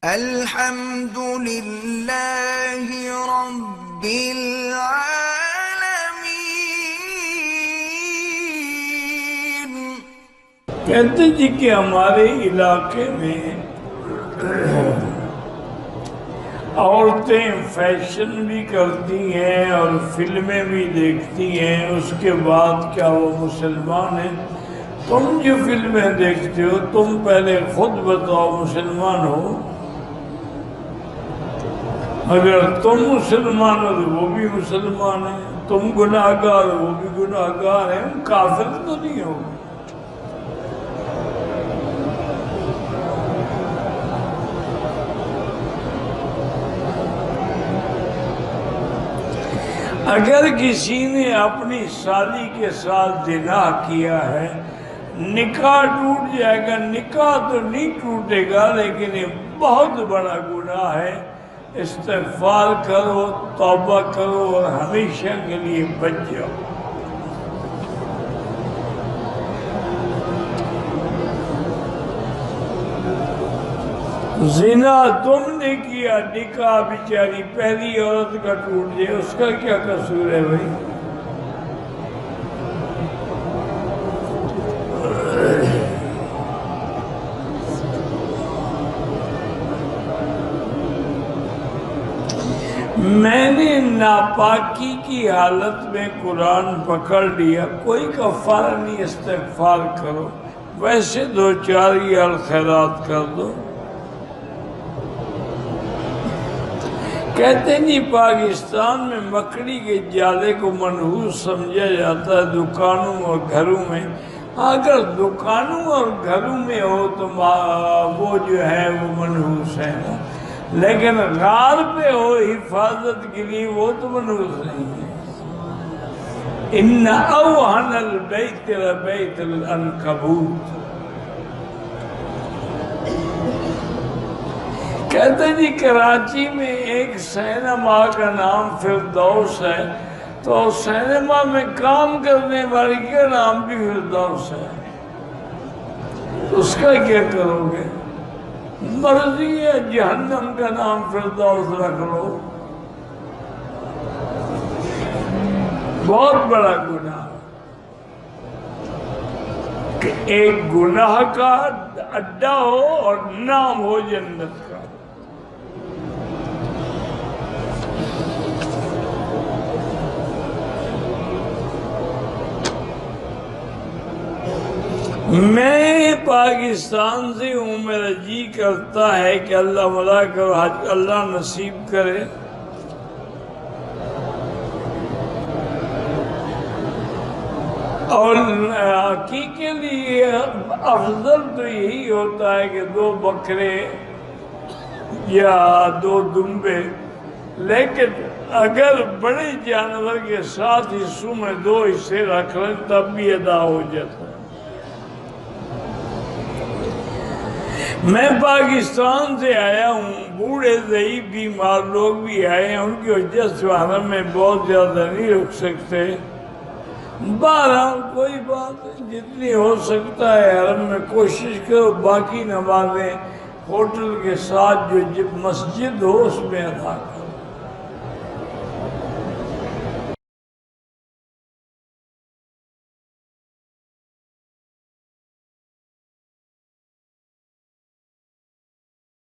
الحمد للہ رب العالمین۔ کہتے جی کہ ہمارے علاقے میں عورتیں فیشن بھی کرتی ہیں اور فلمیں بھی دیکھتی ہیں، اس کے بعد کیا وہ مسلمان ہیں؟ تم جو فلمیں دیکھتے ہو تم پہلے خود بتاؤ مسلمان ہو؟ اگر تم مسلمان ہو تو وہ بھی مسلمان ہیں، تم گناہگار ہو وہ بھی گناہگار ہیں، کافر تو نہیں ہو۔ اگر کسی نے اپنی شادی کے ساتھ زنا کیا ہے، نکاح ٹوٹ جائے گا۔ نکاح تو نہیں ٹوٹے گا لیکن یہ بہت بڑا گناہ ہے۔ استغفار کرو، توبہ کرو اور ہمیشہ کے لیے بچ جاؤ۔ زنا تم نے کیا، نکاح بیچاری پہلی عورت کا ٹوٹ جائے، اس کا کیا قصور ہے بھائی؟ میں نے ناپاکی کی حالت میں قرآن پکڑ لیا، کوئی کفارہ نہیں، استغفار کرو، ویسے دو چار یا خیرات کر دو۔ کہتے ہیں جی پاکستان میں مکڑی کے جالے کو منحوس سمجھا جاتا ہے دکانوں اور گھروں میں۔ اگر دکانوں اور گھروں میں ہو تو وہ جو ہے وہ منحوس ہے نا، لیکن غار پہ ہو حفاظت کے لیے وہ تو منحوس نہیں ہے۔ ان اوہن البیت لبیت العنکبوت۔ کہتے ہیں جی کراچی میں ایک سینما کا نام فردوس ہے، تو سینما میں کام کرنے والی کا نام بھی فردوس ہے، اس کا کیا کرو گے؟ مرضی ہے جہنم کا نام فردوس رکھ لو۔ بہت بڑا گناہ کہ ایک گناہ کا اڈا ہو اور نام ہو جنت کا۔ میں پاکستان سے ہوں، میرا جی کرتا ہے کہ اللہ ملا کرو حج اللہ نصیب کرے۔ اور عقیقے کے لیے افضل تو یہی ہوتا ہے کہ 2 بکرے یا 2 دمبے، لیکن اگر بڑے جانور کے 7 حصوں میں 2 حصے رکھ لیں تب بھی ادا ہو جاتا ہے۔ میں پاکستان سے آیا ہوں، بوڑھے ضعیف بیمار لوگ بھی آئے ہیں، ان کی وجہ سے حرم میں بہت زیادہ نہیں رک سکتے۔ بہرحال کوئی بات نہیں، جتنی ہو سکتا ہے حرم میں کوشش کرو، باقی نمازیں ہوٹل کے ساتھ جو مسجد ہو اس میں ادا کرو۔